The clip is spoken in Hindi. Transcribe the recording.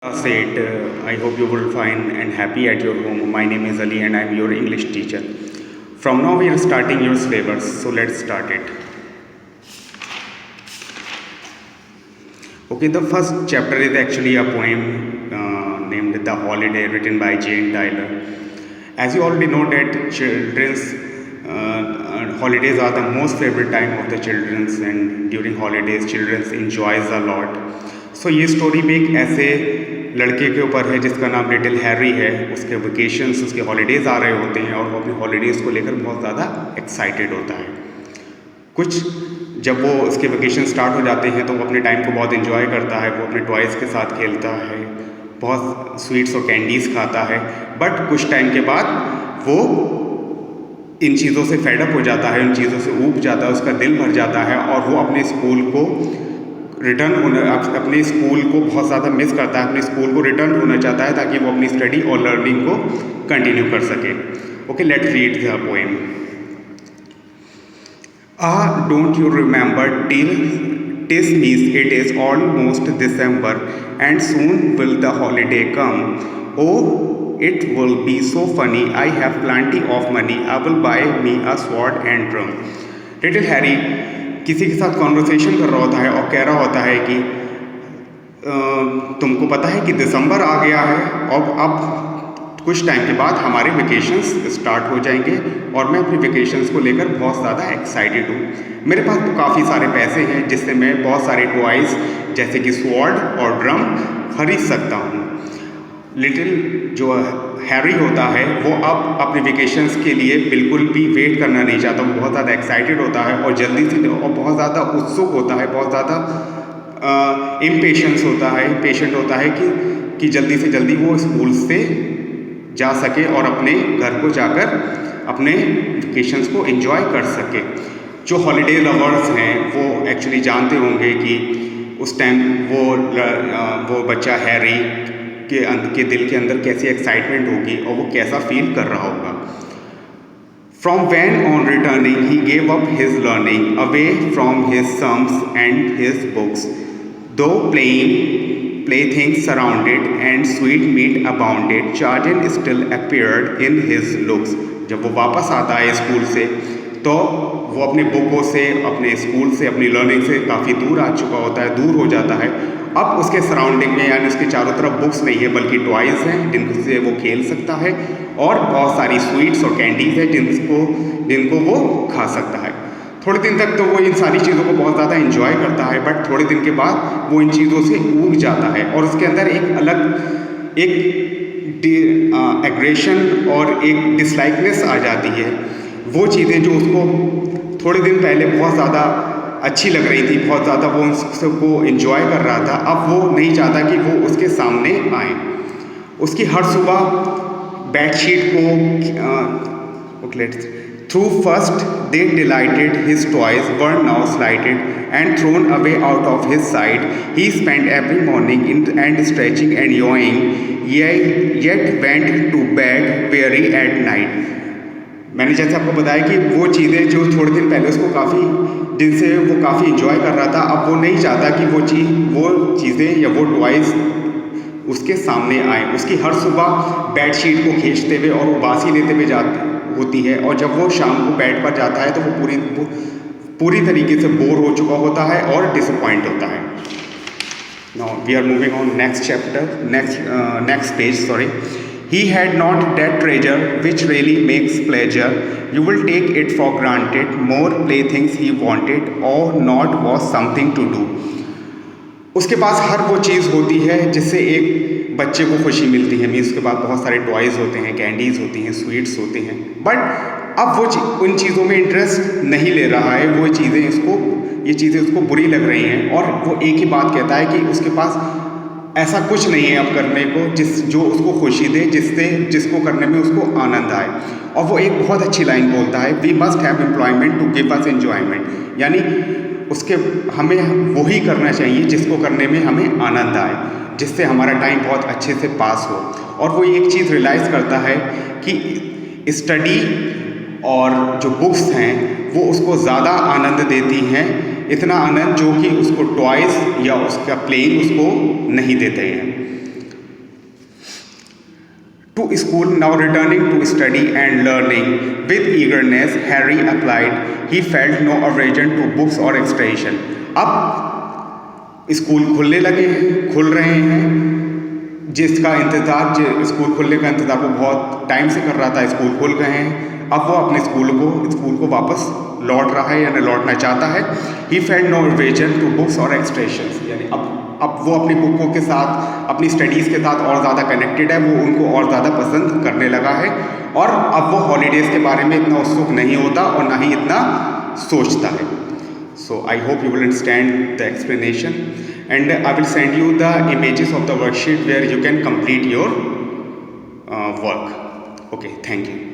Said, I hope you will find and happy at your home. My name is Ali and I am your English teacher. From now we are starting your syllabus, so let's start it. Okay, the first chapter is actually a poem named The Holiday, written by Jane Tyler. As you already know that children's holidays are the most favorite time of the children's, and during holidays children enjoys a lot. So ये स्टोरी भी एक ऐसे लड़के के ऊपर है जिसका नाम लिटिल हैरी है. उसके वेकेशंस, उसके हॉलीडेज़ आ रहे होते हैं और वो अपने हॉलीडेज़ को लेकर बहुत ज़्यादा एक्साइटेड होता है. कुछ जब वो उसके वेकेशन स्टार्ट हो जाते हैं तो वो अपने टाइम को बहुत इन्जॉय करता है. वो अपने टॉयज़ के साथ खेलता है, बहुत स्वीट्स और कैंडीज़ खाता है. बट कुछ टाइम के बाद वो इन चीज़ों से फेडअप हो जाता है, इन चीज़ों से ऊब जाता है, उसका दिल भर जाता है और वो अपने स्कूल को रिटर्न होना, अपने स्कूल को बहुत ज़्यादा मिस करता है. अपने स्कूल को रिटर्न होना चाहता है ताकि वो अपनी स्टडी और लर्निंग को कंटिन्यू कर सके. Okay, let's read the poem. Don't you remember tis me's it is almost December and soon will the holiday come. Oh, it will be so funny. I have plenty of money. I will buy me a sword and drum. Little Harry किसी के साथ कॉन्वर्सेशन कर रहा होता है और कह रहा होता है कि तुमको पता है कि दिसंबर आ गया है और अब कुछ टाइम के बाद हमारे वेकेशंस स्टार्ट हो जाएंगे और मैं अपने वेकेशंस को लेकर बहुत ज़्यादा एक्साइटेड हूँ. मेरे पास तो काफ़ी सारे पैसे हैं जिससे मैं बहुत सारे टॉयज़ जैसे कि स्वॉर्ड और ड्रम खरीद सकता हूँ. लिटिल जो हैरी होता है वो अब अपने वेकेशंस के लिए बिल्कुल भी वेट करना नहीं चाहता. वो बहुत ज़्यादा एक्साइटेड होता है और जल्दी से और बहुत ज़्यादा उत्सुक होता है, बहुत ज़्यादा इम्पेशेंस होता है, पेशेंट होता है कि जल्दी से जल्दी वो स्कूल से जा सके और अपने घर को जाकर अपने वेकेशंस को एंजॉय कर सके. जो हॉलीडे लवर्स हैं वो एक्चुअली जानते होंगे कि उस टाइम वो बच्चा हैरी के दिल के अंदर कैसी एक्साइटमेंट होगी और वो कैसा फील कर रहा होगा. From when on returning he gave up his learning, away from his sums and his books, though playthings surrounded and sweet meat abounded, Chardin still appeared in his looks. जब वो वापस आता है स्कूल से तो वो अपने बुकों से, अपने स्कूल से, अपनी लर्निंग से काफ़ी दूर आ चुका होता है, दूर हो जाता है. अब उसके सराउंडिंग में यानी उसके चारों तरफ बुक्स नहीं है बल्कि टॉयज़ हैं जिनसे वो खेल सकता है और बहुत सारी स्वीट्स और कैंडीज़ हैं जिनको वो खा सकता है. थोड़े दिन तक तो वो इन सारी चीज़ों को बहुत ज़्यादा एंजॉय करता है बट थोड़े दिन के बाद वो इन चीज़ों से ऊब जाता है और उसके अंदर एक अलग एग्रेशन और एक डिसलाइकनेस आ जाती है. वो चीज़ें जो उसको थोड़े दिन पहले बहुत ज़्यादा अच्छी लग रही थी, बहुत ज़्यादा वो उसको एंजॉय कर रहा था, अब वो नहीं चाहता कि वो उसके सामने आए. उसकी हर सुबह बेडशीट को Through first they delighted, his toys were now slighted and thrown away out of his sight. He spent every morning and stretching and yawning, yet went to bed weary at night. मैंने जैसे आपको बताया कि वो चीज़ें जो थोड़े दिन पहले उसको जिनसे वो काफ़ी इंजॉय कर रहा था, अब वो नहीं चाहता कि वो चीज़ें या वो टॉयज़ उसके सामने आए. उसकी हर सुबह बेडशीट को खींचते हुए और उबासी लेते हुए होती है और जब वो शाम को बेड पर जाता है तो वो पूरी तरीके से बोर हो चुका होता है और डिसअपॉइंट होता है. Now we are moving on next chapter, next page. He had not that treasure which really makes pleasure. You will take it for granted. More playthings he wanted, or not was something to do. उसके पास हर वो चीज़ होती है जिससे एक बच्चे को खुशी मिलती है. मीन्स उसके पास बहुत सारे टॉयज़ होते हैं, कैंडीज़ होती हैं, स्वीट्स होते हैं, बट अब वो उन चीज़ों में इंटरेस्ट नहीं ले रहा है. ये चीज़ें उसको बुरी लग रही हैं और वो एक ही बात कहता है कि उसके पास ऐसा कुछ नहीं है अब करने को जो उसको खुशी दे, जिसको करने में उसको आनंद आए. और वो एक बहुत अच्छी लाइन बोलता है, we must have employment to give us enjoyment. यानी हमें वही करना चाहिए जिसको करने में हमें आनंद आए, जिससे हमारा टाइम बहुत अच्छे से पास हो. और वो एक चीज़ रियलाइज़ करता है कि स्टडी और जो बुक्स हैं वो उसको ज़्यादा आनंद देती हैं, इतना आनंद जो कि उसको टॉयज़ या उसका प्लेइंग उसको नहीं देते हैं. school, now returning to study and learning with eagerness, Harry applied. He felt no aversion to books or exploration. अब स्कूल खुलने लगे हैं, खुल रहे हैं, जिसका इंतज़ार, स्कूल खुलने का इंतज़ार वो बहुत टाइम से कर रहा था, स्कूल खुल गए हैं, अब वो अपने स्कूल को वापस लौट रहा है यानी लौटना चाहता है. He felt no aversion to books or explorations, यानी अब वो अपनी बुकों के साथ, अपनी स्टडीज़ के साथ और ज़्यादा कनेक्टेड है, वो उनको और ज़्यादा पसंद करने लगा है और अब वो हॉलीडेज़ के बारे में इतना उत्सुक नहीं होता और ना ही इतना सोचता है. So I hope you will understand the explanation, and I will send you the images of the worksheet where you can complete your work. Okay, thank you.